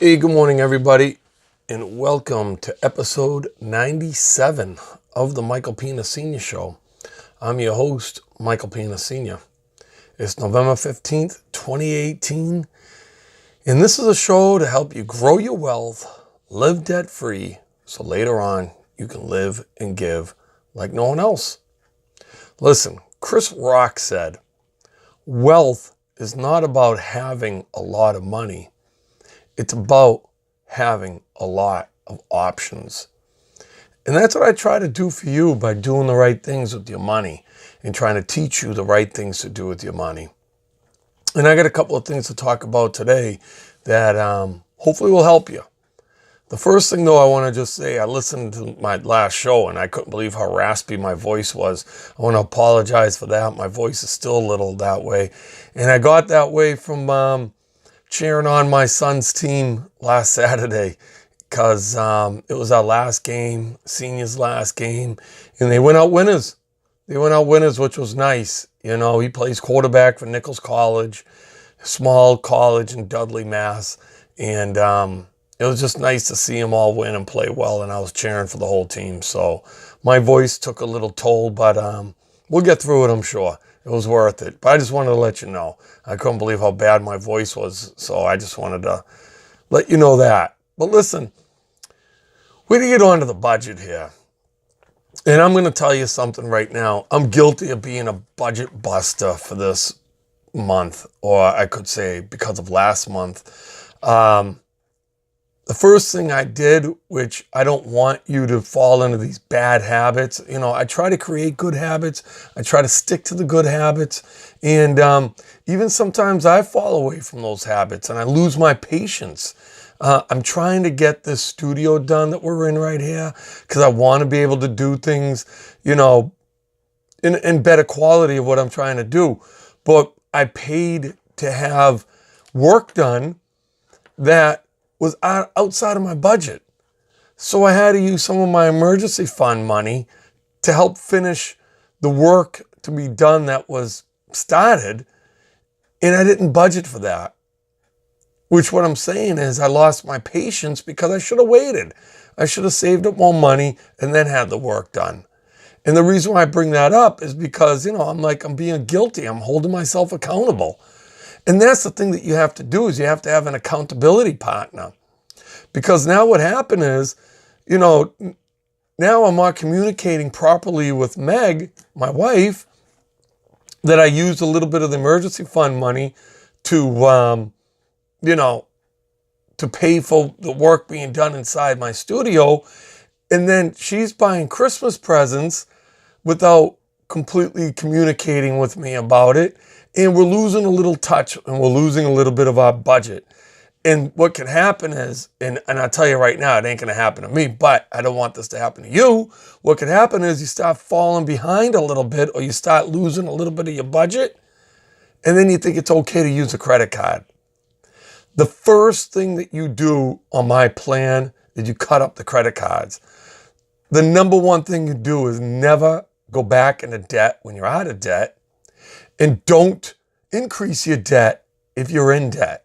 Hey, good morning, everybody, and welcome to episode 97 of the Michael Pina Sr. Show. I'm your host, Michael Pina Sr. It's November 15th, 2018, and this is a show to help you grow your wealth, live debt-free, so later on you can live and give like no one else. Listen, Chris Rock said, wealth is not about having a lot of money. It's about having a lot of options. And that's what I try to do for you by doing the right things with your money and trying to teach you the right things to do with your money. And I got a couple of things to talk about today that hopefully will help you. The first thing, though, I want to just say, I listened to my last show and I couldn't believe how raspy my voice was. I want to apologize for that. My voice is still a little that way. And I got that way from cheering on my son's team last Saturday because it was our last game, senior's last game, and they went out winners. They went out winners, which was nice. You know, he plays quarterback for Nichols College, a small college in Dudley, Mass. And it was just nice to see them all win and play well, and I was cheering for the whole team. So my voice took a little toll, but we'll get through it, I'm sure. It was worth it. But I just wanted to let you know. I couldn't believe how bad my voice was, so I just wanted to let you know that. But listen, we're going to get on to the budget here. And I'm going to tell you something right now. I'm guilty of being a budget buster for this month, or I could say because of last month. The first thing I did, which I don't want you to fall into these bad habits, you know, I try to create good habits. I try to stick to the good habits. And even sometimes I fall away from those habits and I lose my patience. I'm trying to get this studio done that we're in right here because I want to be able to do things, you know, in better quality of what I'm trying to do. But I paid to have work done that was outside of my budget. So I had to use some of my emergency fund money to help finish the work to be done that was started, and I didn't budget for that. Which what I'm saying is I lost my patience because I should have waited. I should have saved up more money and then had the work done. And the reason why I bring that up is because, you know, I'm being guilty. I'm holding myself accountable. And that's the thing that you have to do is you have to have an accountability partner. Because now what happened is, you know, now I'm not communicating properly with Meg, my wife, that I used a little bit of the emergency fund money to, you know, to pay for the work being done inside my studio. And then she's buying Christmas presents without completely communicating with me about it. And we're losing a little touch and we're losing a little bit of our budget. And what can happen is, and I'll tell you right now, it ain't going to happen to me, but I don't want this to happen to you. What can happen is you start falling behind a little bit or you start losing a little bit of your budget. And then you think it's okay to use a credit card. The first thing that you do on my plan is you cut up the credit cards. The number one thing you do is never go back into debt when you're out of debt. And don't increase your debt if you're in debt.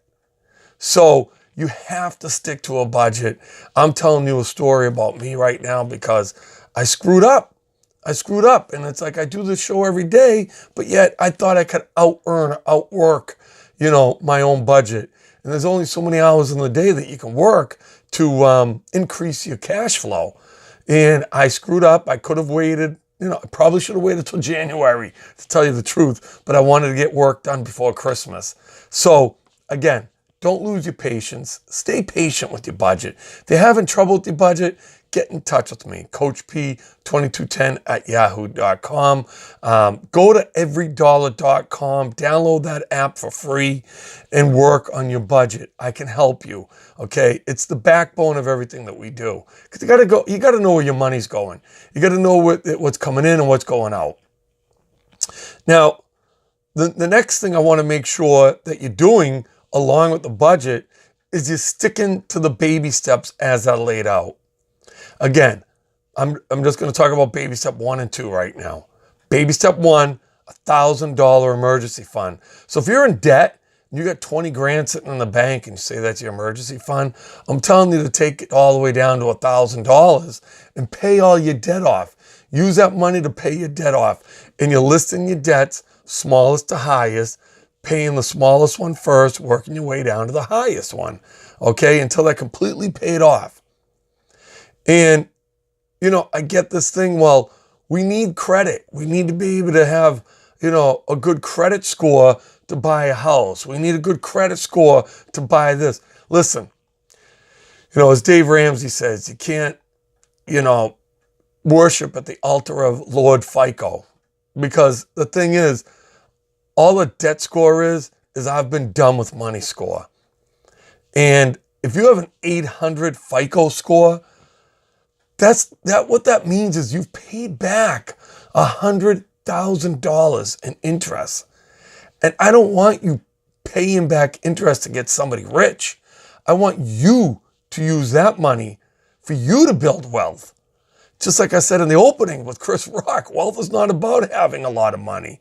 So you have to stick to a budget. I'm telling you a story about me right now because I screwed up. And it's like I do this show every day, but yet I thought I could outwork, you know, my own budget. And there's only so many hours in the day that you can work to increase your cash flow. And I screwed up. I could have waited. You know, I probably should have waited till January to tell you the truth, but I wanted to get work done before Christmas. So again, don't lose your patience. Stay patient with your budget. If you're having trouble with your budget, get in touch with me, CoachP2210@yahoo.com. Go to everydollar.com, download that app for free, and work on your budget. I can help you. Okay, it's the backbone of everything that we do. Because you got to know where your money's going. You got to know what's coming in and what's going out. Now, the next thing I want to make sure that you're doing along with the budget is you're sticking to the baby steps as I laid out. Again, I'm just going to talk about baby step 1 and 2 right now. Baby step 1, $1,000 emergency fund. So if you're in debt you got 20 grand sitting in the bank and you say that's your emergency fund, I'm telling you to take it all the way down to $1,000 and pay all your debt off. Use that money to pay your debt off. And you're listing your debts, smallest to highest, paying the smallest one first, working your way down to the highest one, okay, until they're completely paid off. And, I get this thing, well, we need credit. We need to be able to have, a good credit score to buy a house. We need a good credit score to buy this. Listen, as Dave Ramsey says, you can't, worship at the altar of Lord FICO. Because the thing is, all a debt score is I've been done with money score. And if you have an 800 FICO score, what that means is you've paid back $100,000 in interest. And I don't want you paying back interest to get somebody rich. I want you to use that money for you to build wealth. Just like I said in the opening with Chris Rock, wealth is not about having a lot of money.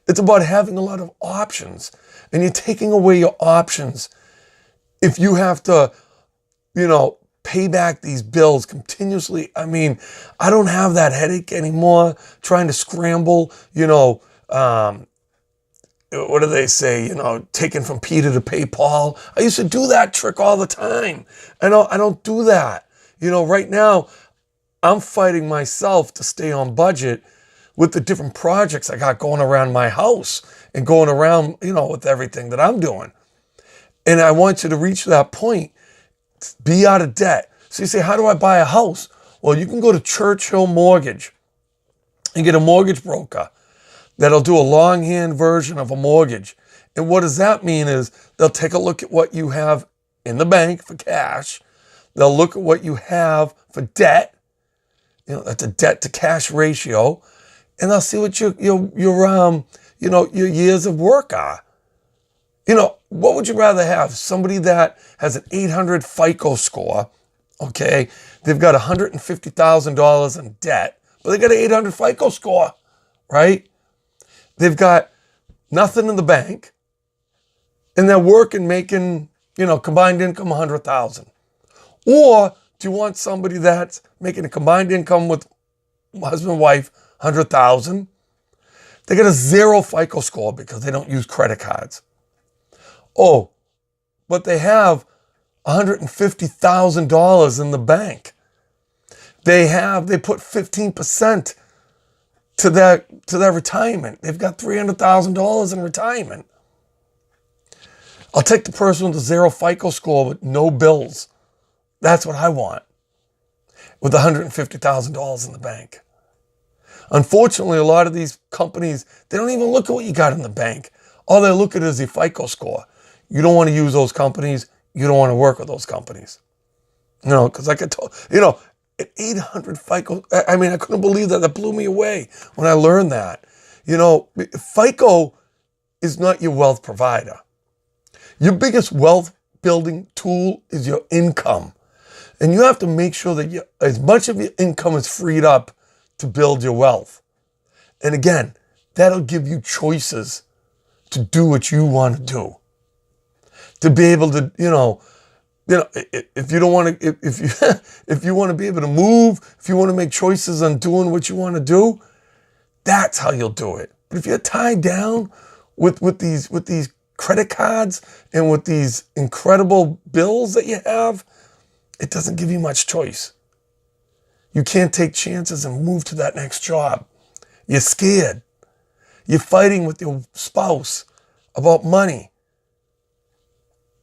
It's about having a lot of options. And you're taking away your options if you have to, pay back these bills continuously. I mean, I don't have that headache anymore trying to scramble, what do they say, taking from Peter to pay Paul. I used to do that trick all the time. I don't do that. Right now, I'm fighting myself to stay on budget with the different projects I got going around my house and going around, with everything that I'm doing. And I want you to reach that point, be out of debt. So you say, how do I buy a house? Well, you can go to Churchill Mortgage and get a mortgage broker that'll do a longhand version of a mortgage. And what does that mean is they'll take a look at what you have in the bank for cash. They'll look at what you have for debt. That's a debt to cash ratio. And they'll see what your years of work are. What would you rather have? Somebody that has an 800 FICO score, okay? They've got $150,000 in debt, but they got an 800 FICO score, right? They've got nothing in the bank, and they're working, making, combined income $100,000. Or do you want somebody that's making a combined income with husband and wife, $100,000? They got a 0 FICO score because they don't use credit cards. Oh, but they have $150,000 in the bank. They put 15% to their retirement. They've got $300,000 in retirement. I'll take the person with a 0 FICO score with no bills. That's what I want, with $150,000 in the bank. Unfortunately, a lot of these companies, they don't even look at what you got in the bank. All they look at is your FICO score. You don't want to use those companies. You don't want to work with those companies. Because like I told, at 800 FICO, I couldn't believe that. That blew me away when I learned that. FICO is not your wealth provider. Your biggest wealth building tool is your income. And you have to make sure that as much of your income is freed up to build your wealth. And again, that'll give you choices to do what you want to do. To be able to, if you don't want to, if you want to be able to move, if you want to make choices on doing what you want to do, that's how you'll do it. But if you're tied down with these credit cards and with these incredible bills that you have, it doesn't give you much choice. You can't take chances and move to that next job. You're scared. You're fighting with your spouse about money.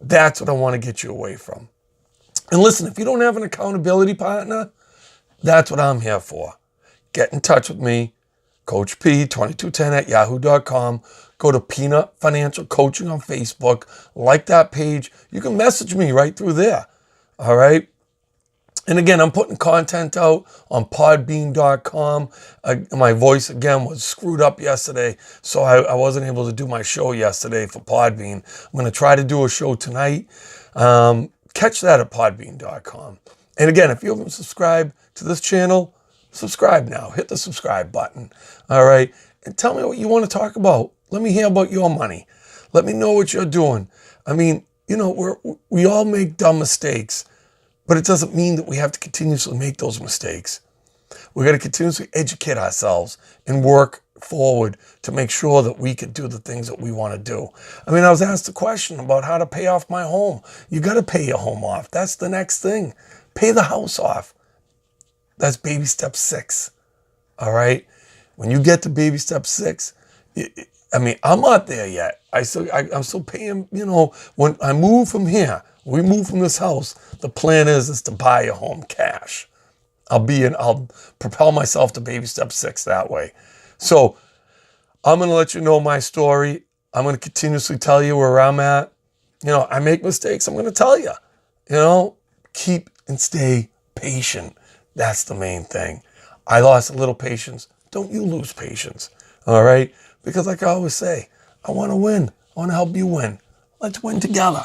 That's what I want to get you away from. And listen, if you don't have an accountability partner, that's what I'm here for. Get in touch with me, Coach P, 2210@yahoo.com. Go to Peanut Financial Coaching on Facebook. Like that page. You can message me right through there. All right? And again, I'm putting content out on podbean.com. My voice, again, was screwed up yesterday, so I wasn't able to do my show yesterday for Podbean. I'm going to try to do a show tonight. Catch that at podbean.com. And again, if you haven't subscribed to this channel, subscribe now. Hit the subscribe button. All right? And tell me what you want to talk about. Let me hear about your money. Let me know what you're doing. I mean, we all make dumb mistakes, but it doesn't mean that we have to continuously make those mistakes. We got to continuously educate ourselves and work forward to make sure that we can do the things that we want to do. I mean, I was asked a question about how to pay off my home. You got to pay your home off. That's the next thing. Pay the house off. That's baby step 6. All right. When you get to baby step 6, I mean, I'm not there yet. I'm still paying, when I move from here, we move from this house, the plan is to buy a home cash. I'll propel myself to baby step 6 that way. So I'm going to let you know my story. I'm going to continuously tell you where I'm at. I make mistakes. I'm going to tell you, keep and stay patient. That's the main thing. I lost a little patience. Don't you lose patience. All right. Because like I always say, I want to win. I want to help you win. Let's win together.